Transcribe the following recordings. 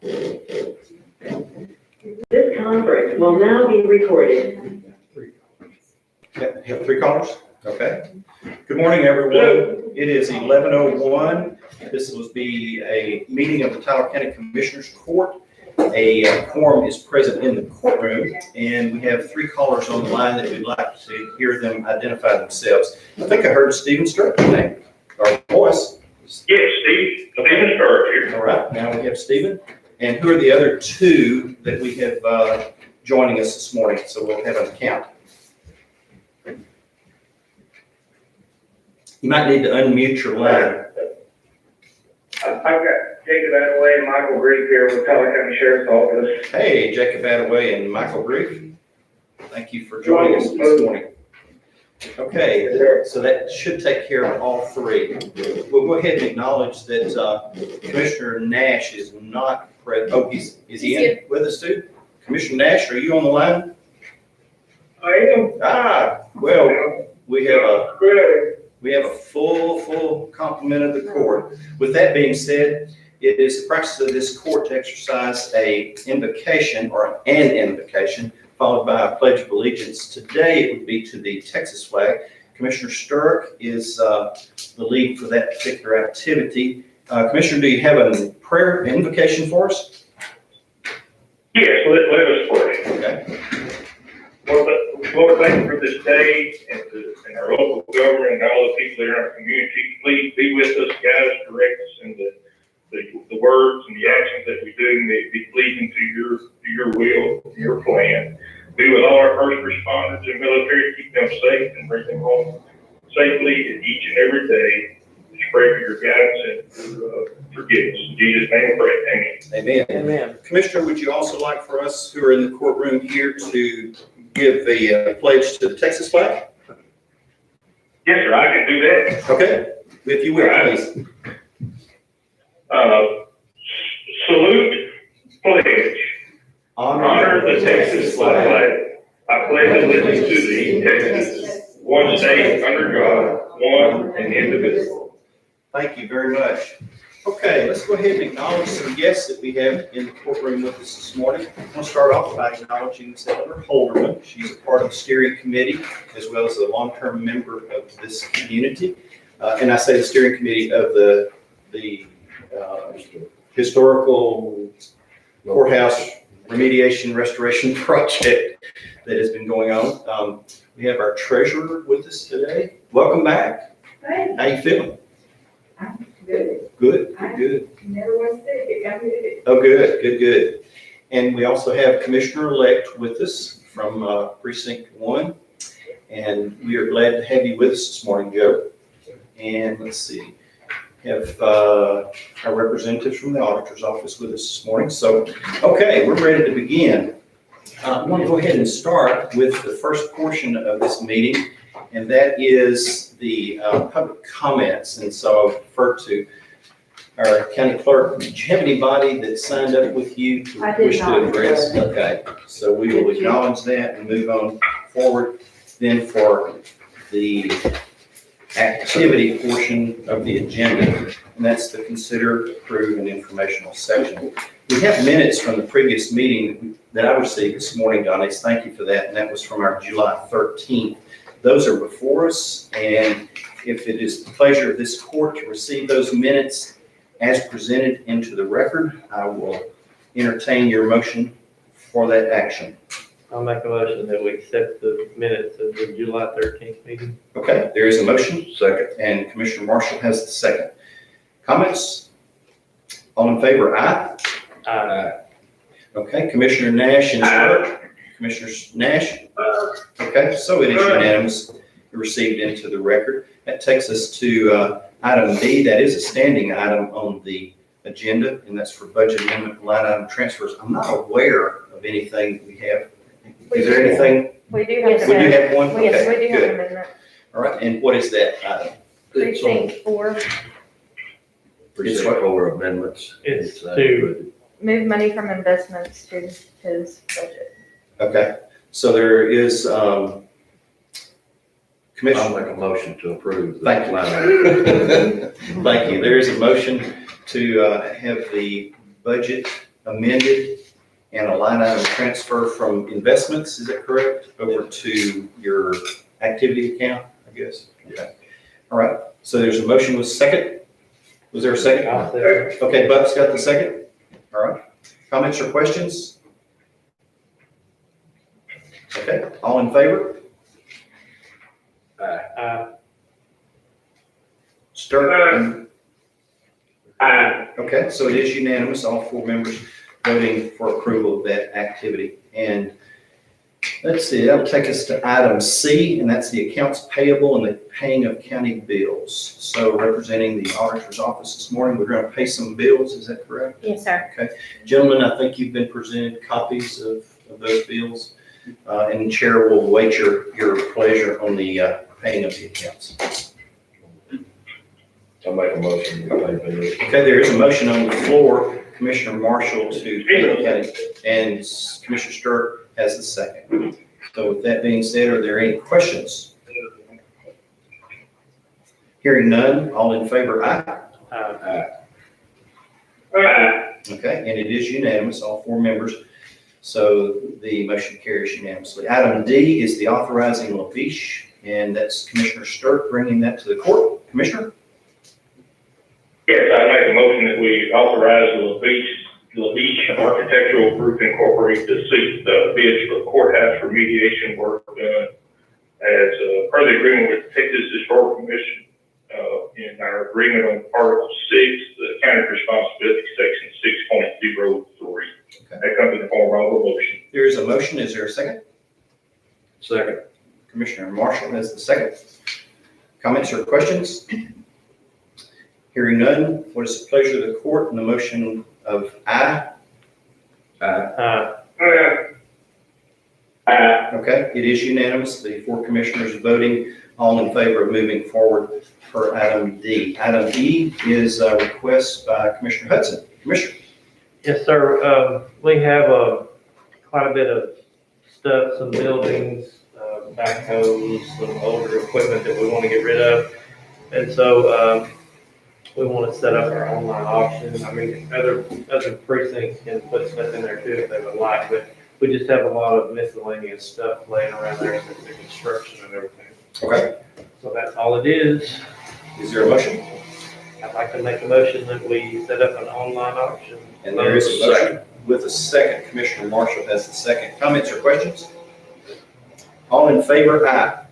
This conference will now be recorded. Have three callers? Okay. Good morning, everyone. It is 11:01. This will be a meeting of the Tyler County Commissioners Court. A quorum is present in the courtroom, and we have three callers on the line that we'd like to hear them identify themselves. I think I heard Stephen Sturge's name, or voice. Yes, Stephen Sturge here. All right, now we have Stephen. And who are the other two that we have joining us this morning? So we'll have an count. You might need to unmute your line. I've got Jacob Attaway and Michael Grief here with Tyler County Sheriff's Office. Hey, Jacob Attaway and Michael Grief. Thank you for joining us this morning. Okay, so that should take care of all three. We'll go ahead and acknowledge that Commissioner Nash is not present. Oh, is he in with us too? Commissioner Nash, are you on the line? I am. Well, we have a full complement of the court. With that being said, it is the practice of this court to exercise an invocation, followed by a pledge of allegiance. Today, it would be to the Texas flag. Commissioner Sturge is the lead for that particular activity. Commissioner, do you have a prayer invocation for us? Yes, let us pray. Okay. Lord, thank you for this day and our local government and all the people that are in our community. Please be with us, guide us, direct us in the words and the actions that we do, may it be pleasing to your will, to your plan. Be with all our first responders and military, keep them safe and bring them home safely each and every day. Just pray for your guidance and forgiveness. In Jesus' name we pray. Amen. Amen. Amen. Commissioner, would you also like for us who are in the courtroom here to give a pledge to the Texas flag? Yes, sir, I can do that. Okay, if you will, please. Salute, pledge. Honor the Texas flag. I pledge allegiance to thee, Texas, one state under God, one and indivisible. Thank you very much. Okay, let's go ahead and acknowledge some guests that we have in the courtroom with us this morning. I'm going to start off by acknowledging Senator Holderman. She's a part of the steering committee as well as a long-term member of this community. And I say the steering committee of the historical courthouse remediation restoration project that has been going on. We have our treasurer with us today. Welcome back. Hey, How you feeling? I'm good. Good. Never was sick. I'm good. Oh, good. And we also have Commissioner-elect with us from Precinct 1. And we are glad to have you with us this morning, Joe. And let's see, have our representatives from the auditor's office with us this morning. So, okay, we're ready to begin. I want to go ahead and start with the first portion of this meeting, and that is the public comments. And so I'll defer to our county clerk. Did you have anybody that signed up with you to wish to address? Okay, so we will acknowledge that and move on forward. Then for the activity portion of the agenda, and that's the consider, approve, and informational section. We have minutes from the previous meeting that I received this morning, Donnie. Thank you for that, and that was from our July 13th. Those are before us, and if it is the pleasure of this court to receive those minutes as presented into the record, I will entertain your motion for that action. I'll make a motion that we accept the minutes of the July 13th meeting. Okay, there is a motion. Second. And Commissioner Marshall has the second. Comments? All in favor, aye? Aye. Okay, Commissioner Nash and Sturge. Commissioner Nash? Okay, so it is unanimous, received into the record. That takes us to item B. That is a standing item on the agenda, and that's for budget amendment line item transfers. I'm not aware of anything we have. Is there anything? We do We do have one? Yes, Okay, we do have good. an amendment. All right, and what is that item? Precinct 4, Precinct 4 amendments. It's to move money from investments to his budget. Okay, so there is, I'll Commissioner. make a motion to approve. Thank you. Thank you. There is a motion to have the budget amended and a line item transfer from investments, is that correct? Over to your activity account, I guess? Okay. All right, so there's a motion with second. Was there a second? I'll second. Okay, Buck's got the second. All right. Comments or questions? Okay, all in favor? Sturt? Okay, so it is unanimous, all four members voting for approval of that activity. And let's see, that'll take us to item C, and that's the accounts payable and the paying of county bills. So representing the auditor's office this morning, we're going to pay some bills, is that correct? Yes, sir. Gentlemen, I think you've been presented copies of those bills, and the chair will await your pleasure on the paying of the accounts. I'll make a motion to pay bills. Okay, there is a motion on the floor, Commissioner Marshall to pay the county, and Commissioner Sturt has the second. So with that being said, are there any questions? Hearing none, all in favor, aye. Okay, and it is unanimous, all four members. So the motion carries unanimously. Item D is the authorizing levish, and that's Commissioner Sturt bringing that to the court. Commissioner? Yes, I make a motion that we authorize the Leach Architectural Group Incorporated to seek the bids for courthouse remediation work done as per the agreement with Texas Historical Commission in our agreement on Article 6, the county responsibility section 6.03. Okay. That comes in the form of a motion. There is a motion. Is there a second? Second. Commissioner Marshall has the second. Comments or questions? Hearing none, what is the pleasure of the court on the motion of aye? Okay, it is unanimous. The four commissioners voting all in favor of moving forward for item D. Item E is a request by Commissioner Hudson. Commissioner? Yes, sir. We have quite a bit of stuff, some buildings, backhoes, some older equipment that we want to get rid of. And so we want to set up our online auction. I mean, other precincts can put stuff in there too if they would like, but we just have a lot of miscellaneous stuff laying around there since the construction and everything. Okay. So that's all it is. Is there a motion? I'd like to make a motion that we set up an online auction. And there is a motion with a second. Commissioner Marshall has the second. Comments or questions? All in favor, aye.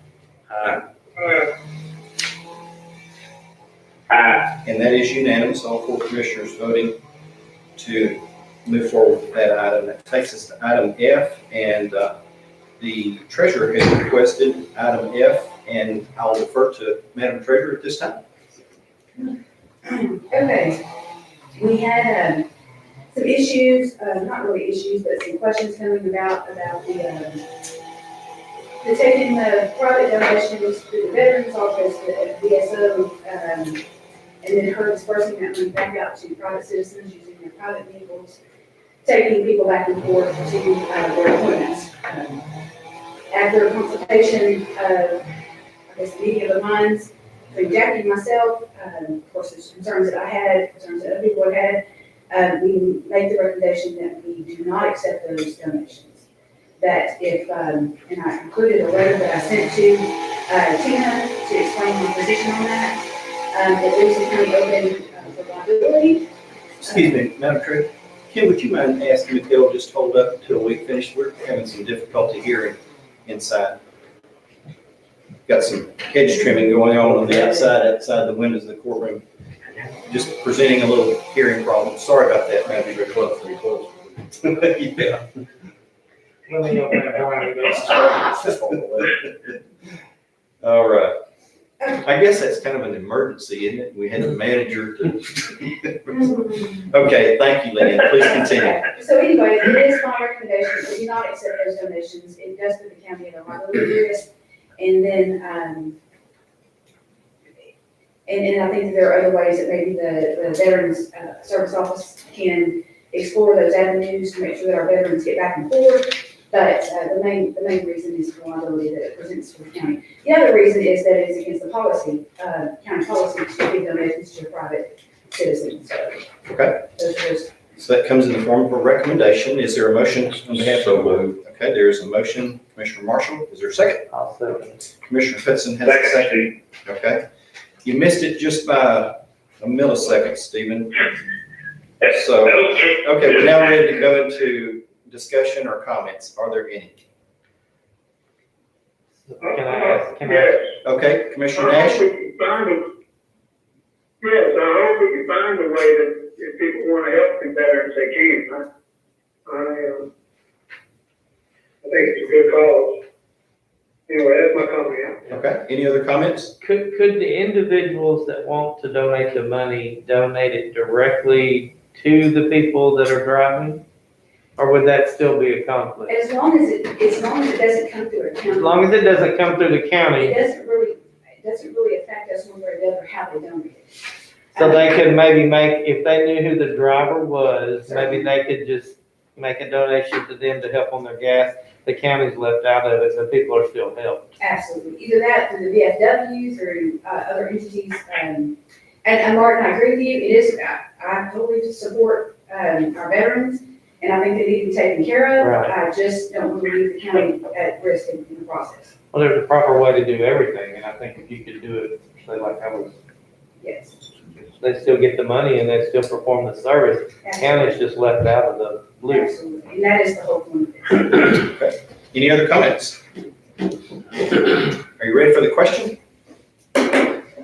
And that is unanimous, all four commissioners voting to move forward with that item. That takes us to item F, and the treasurer has requested item F, and I'll defer to Madam Treasurer at this time. Okay, we had some issues, not really issues, but some questions coming about the taking the private donations to the Veterans Office, the VSO, and then her dispersing that money back out to private citizens using their private vehicles, taking people back and forth to their appointments. After a consultation of, I guess, the meeting of the minds between Jackie and myself, of course, there's concerns that I had, concerns that other people had, we made the recommendation that we do not accept those donations. That if, and I included a letter that I sent to Tina to explain my position on that, it leaves the county open for liability. Excuse me, Madam Treasurer, Kim, would you mind asking if they'll just hold up until we finish? We're having some difficulty hearing inside. Got some hedge trimming going on the outside the windows of the courtroom. Just presenting a little hearing problem. Sorry about that, Madam Pretty close, pretty close. Yeah. Let me know when Brian goes. All right. I guess that's kind of an emergency, isn't it? We had the manager to. Okay, thank you, Lynn. Please continue. So anyway, it is my recommendation that we do not accept those donations. It does put the county at a liability risk. And then, and I think that there are other ways that maybe the Veterans Service Office can explore those avenues to make sure that our veterans get back and forth. But the main reason is the liability that it presents to the county. The other reason is that it is against the policy, county policy, to give donations to private citizens. So Okay. those are just So that comes in the form of a recommendation. Is there a motion on behalf of? So moved. Okay, there is a motion. Commissioner Marshall, is there a second? I'll second. Commissioner Hudson has a second. Second, Okay. You missed it just by a millisecond, Stephen. Steve. So, okay, we're now ready to go into discussion or comments. Are there any? Can I ask? Okay, Commissioner Nash? Yes, I hope we can find a way that if people want to help the veterans, they can. I think it's a good cause. Anyway, that's my comment. Okay, any other comments? Could the individuals that want to donate the money, donate it directly to the people that are driving? Or would that still be a conflict? As long as it doesn't come through a As county. long as it doesn't come through the county, It doesn't really affect us one way or the other how they donate it. so they could maybe make, if they knew who the driver was, maybe they could just make a donation to them to help on their gas. The county's left out of it, so people are still helped. Absolutely. Either that through the VFW, through other entities. And Martin, I agree with you. It is, I totally support our veterans, and I think they need to be taken care of. Right. I just don't want to leave the county at risk in the process. Well, there's a proper way to do everything, and I think if you could do it, say like I was, Yes. they still get the money and they still perform the service. County's just left out of the loop. Absolutely. And that is the whole point of it. Okay. Any other comments? Are you ready for the question?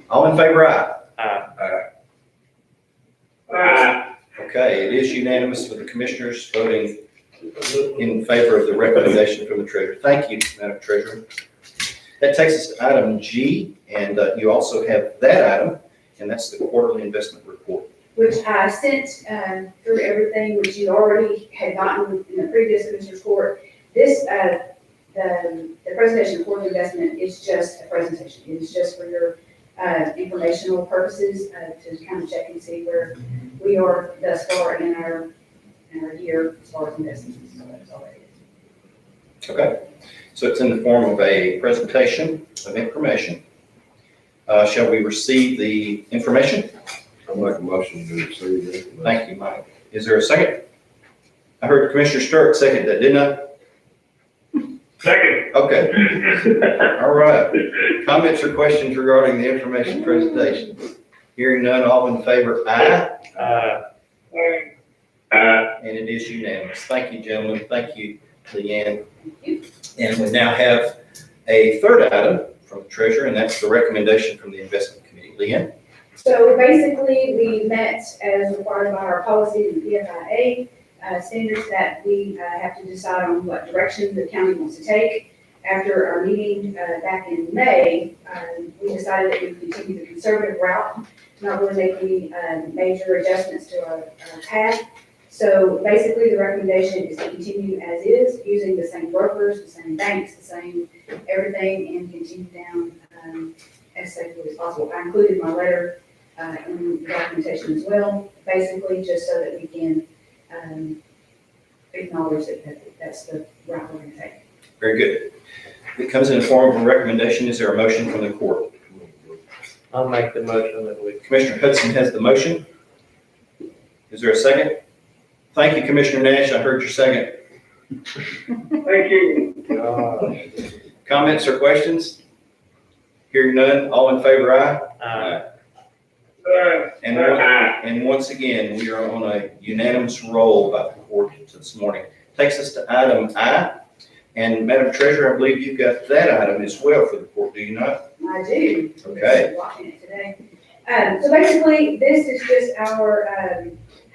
All in favor, aye. Okay, it is unanimous with the commissioners voting in favor of the recommendation from the treasurer. Thank you, Madam Treasurer. That takes us to item G, and you also have that item, and that's the quarterly investment report. Which I sent through everything which you already had gotten in the previous commissioner's court. This, the presentation of quarterly investment is just a presentation. It is just for your informational purposes to kind of check and see where we are thus far in our year as far as investments. So that's all it is. Okay, so it's in the form of a presentation of information. Shall we receive the information? I'll make a motion to receive it. Thank you, Mike. Is there a second? I heard Commissioner Stirk second that, didn't I? Second. Okay, all right. Comments or questions regarding the information presentation? Hearing none, all in favor, aye. And it is unanimous. Thank you, gentlemen. Thank you, Leanne. And we now have a third item from the treasurer, and that's the recommendation from the investment committee. Leanne? So basically, we met as required by our policy and PFIA standards that we have to decide on what direction the county wants to take. After our meeting back in May, we decided that we would continue the conservative route, not really make any major adjustments to our path. So basically, the recommendation is to continue as is, using the same brokers, the same banks, the same everything, and continue down as safely as possible. I included my letter in the documentation as well, basically just so that we can acknowledge that that's the route we're going to take. Very good. It comes in the form of a recommendation. Is there a motion from the court? I'll make the motion that we. Commissioner Hudson has the motion. Is there a second? Thank you, Commissioner Nash. I heard your second. Thank you. Comments or questions? Hearing none, all in favor, aye. And once again, we are on a unanimous roll by the court this morning. Takes us to item I. And Madam Treasurer, I believe you've got that item as well for the court, do you not? I do. Okay. Watching it today. So basically, this is just our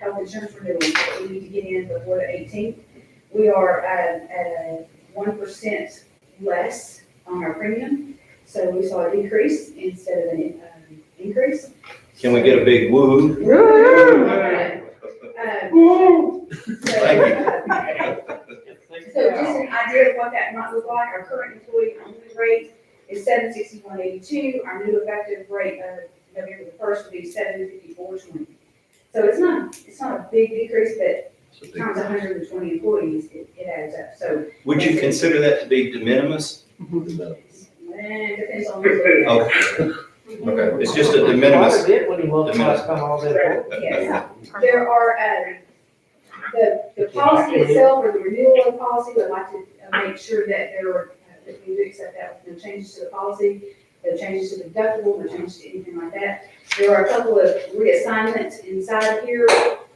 health insurance renewal that we need to get in before the 18th. We are at 1% less on our premium. So we saw a decrease instead of an increase. Can we get a big woo? Thank So just an idea of what that might look like, our current employee only rate is $761.82. Our new effective rate of November the 1st would be $754.20. So it's not a big decrease, but times 120 employees, it adds up. So Would you consider that to be de minimis? it depends on who's Okay, it's just a de minimis. It when he multiplies come all day. Yes, there are The policy itself, or the renewal of the policy, we'd like to make sure that that we do accept that, no changes to the policy, no changes to the deductible, no changes to anything like that. There are a couple of reassignments inside of here,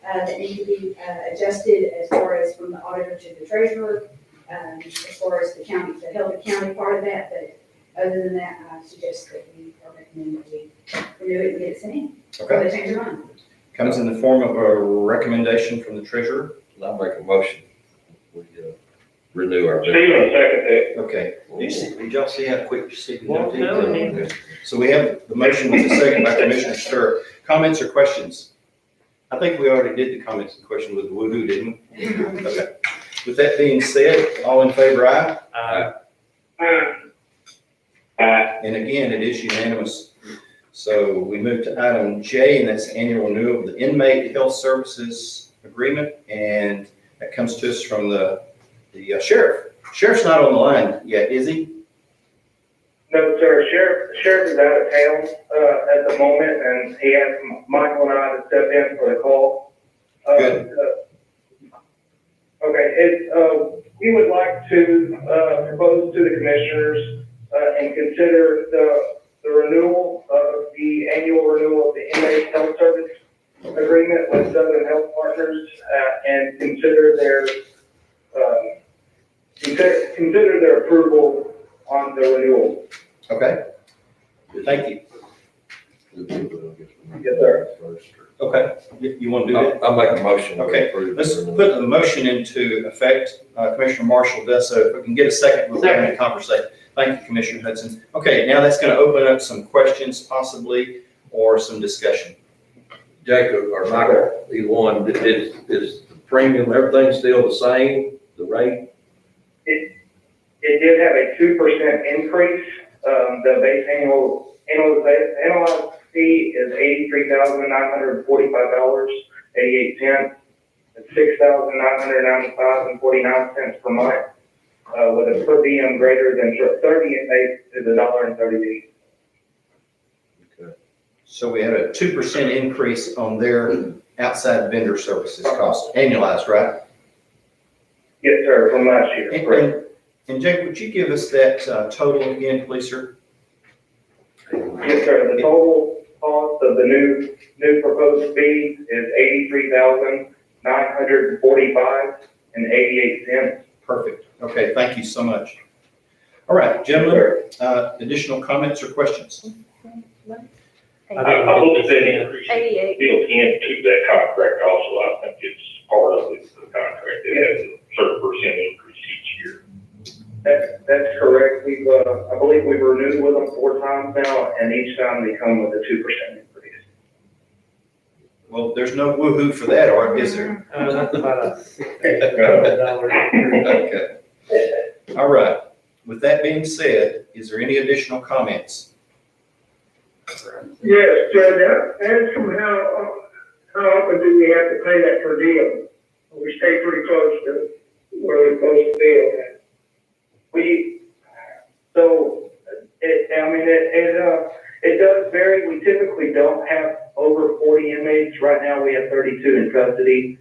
that need to be, adjusted as far as from the auditor to the treasurer, as far as the county, the Helena County part of that, but other than that, I suggest that we recommend that we renew it and get it sent in, or Okay. they change their mind. Comes in the form of a recommendation from the treasurer. I'll make a motion. We renew our. Stephen, will second that. Okay. Did y'all see how quick Steve Well, did? no. Okay. So we have the motion with the second by Commissioner Stir. Comments or questions? I think we already did the comments and questions with the woo-hoo, didn't we? Okay. With that being said, all in favor, aye? And again, it is unanimous. So we move to item J, and that's annual renewal of the inmate health services agreement. And that comes to us from the sheriff. Sheriff's not on the line yet, is he? No, sir, sheriff is out of town, at the moment, and he asked Michael and I to step in for the call. Good. Okay, we would like to, propose to the commissioners, and consider the renewal of the annual renewal of the inmate health service agreement with Southern Health Partners, and consider their approval on the renewal. Okay, thank you. Yes, sir. Okay, you want to do that? I'll make a motion. to Okay, approve let's the put renewal. the motion into effect. Commissioner Marshall does so. If we can get a second, we'll have a conversation. Thank you, Commissioner Hudson. Okay, now that's going to open up some questions possibly, or some discussion. Jacob or Michael, either one, is the premium, everything still the same, the rate? It did have a 2% increase. The base annualized fee is $83,945.88. It's $6,995.49 per month, with a per diem greater than 30 inmates is $1.30. Okay. So we had a 2% increase on their outside vendor services cost, annualized, right? Yes, sir, from last year, correct. And Jake, would you give us that total again, please, sir? Yes, sir, the total cost of the new proposed fee is $83,945.88. Perfect. Okay, thank you so much. All right, gentlemen, additional comments or questions? I hope that increase 88. built into that contract also. I think it's part of the contract. It has a certain percent increase each year. That's correct. I believe we've renewed with them 4 times now, and each time they come with a 2% increase. Well, there's no woo-hoo for that, or is there? That's about a $6,000. Okay. All right. With that being said, is there any additional comments? Yes, Judge, ask them how often do we have to pay that per diem? We stay pretty close to where we're supposed to be on that. It does vary. We typically don't have over 40 inmates. Right now, we have 32 in custody.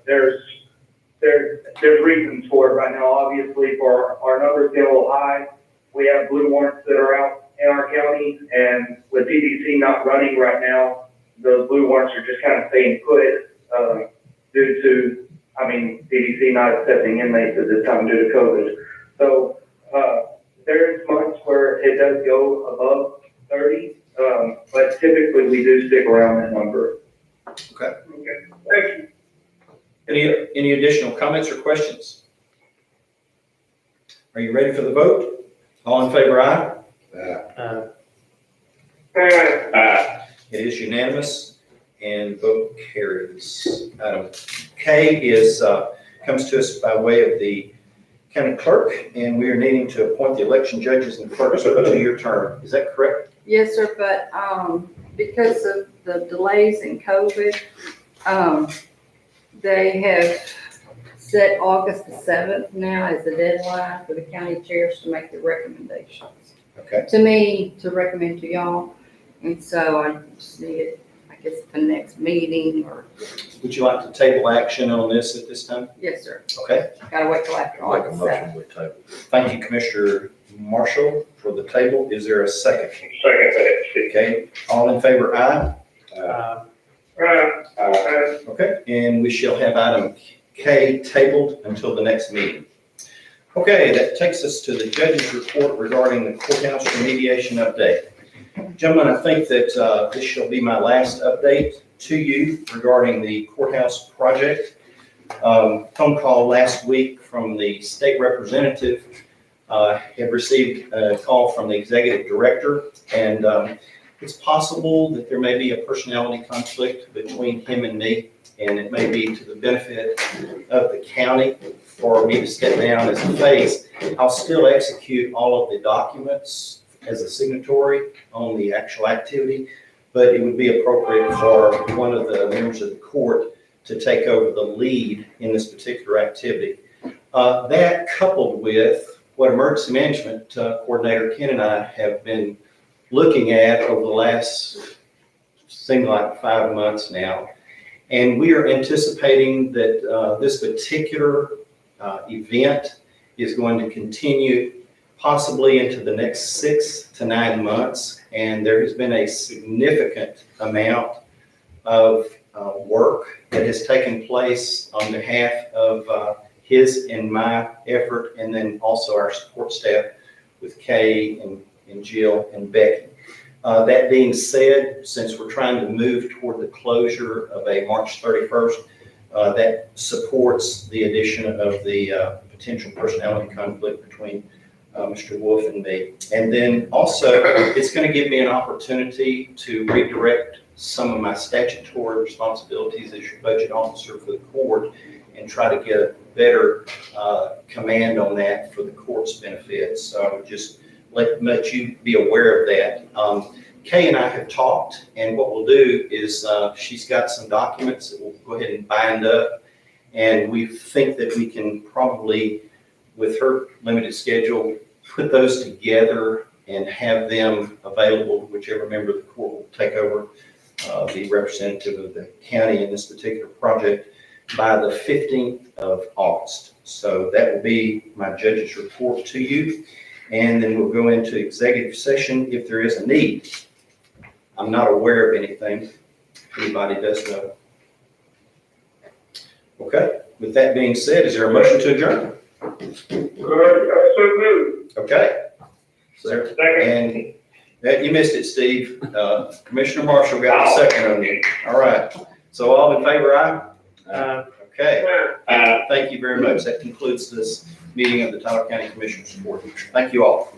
There's reasons for it right now. Obviously, for our numbers being a little high, we have blue warrants that are out in our county, and with DDC not running right now, those blue warrants are just kind of staying put, due to, DDC not accepting inmates at this time due to COVID. So, there's months where it does go above 30, but typically we do stick around that number. Okay. Thank you. Any additional comments or questions? Are you ready for the vote? All in favor, aye? It is unanimous and vote carries. Item K comes to us by way of the county clerk, and we are needing to appoint the election judges and clerks for a 2-year term. Is that correct? Yes, sir, but, because of the delays in COVID, they have set August the 7th now as the deadline for the county chairs to make the recommendations. Okay. To me, to recommend to y'all, and so I guess the next meeting or, Would you like to table action on this at this time? yes, sir. Okay. Gotta wait till after Make a August motion, 7th. we table. Thank you, Commissioner Marshall, for the table. Is there a second? Second that. Okay, all in favor, aye? Okay, and we shall have item K tabled until the next meeting. Okay, that takes us to the judge's report regarding the courthouse remediation update. Gentlemen, I think that this shall be my last update to you regarding the courthouse project. Phone call last week from the state representative. Have received a call from the executive director, and it's possible that there may be a personality conflict between him and me, and it may be to the benefit of the county for me to step down as a face. I'll still execute all of the documents as a signatory on the actual activity, but it would be appropriate for one of the members of the court to take over the lead in this particular activity. That coupled with what emergency management coordinator Ken and I have been looking at over the last, seems like 5 months now. And we are anticipating that this particular event is going to continue possibly into the next 6 to 9 months. And there has been a significant amount of work that has taken place on behalf of his and my effort, and then also our support staff with Kay and Jill and Becky. That being said, since we're trying to move toward the closure of a March 31st, that supports the addition of the potential personality conflict between Mr. Wolf and me. And then also, it's going to give me an opportunity to redirect some of my statutory responsibilities as your budget officer for the court and try to get a better command on that for the court's benefit. So just let you be aware of that. Kay and I have talked, and what we'll do is she's got some documents that we'll go ahead and bind up, and we think that we can probably, with her limited schedule, put those together and have them available to whichever member of the court will take over the representative of the county in this particular project by the 15th of August. So that will be my judge's report to you. And then we'll go into executive session if there is a need. I'm not aware of anything. Anybody does know. Okay, with that being said, is there a motion to adjourn? So moved. Okay. Second. And you missed it, Steve. Commissioner Marshall got a second on you. All right. So all in favor, aye? Okay. Thank you very much. That concludes this meeting of the Tyler County Commissioners Board. Thank you all.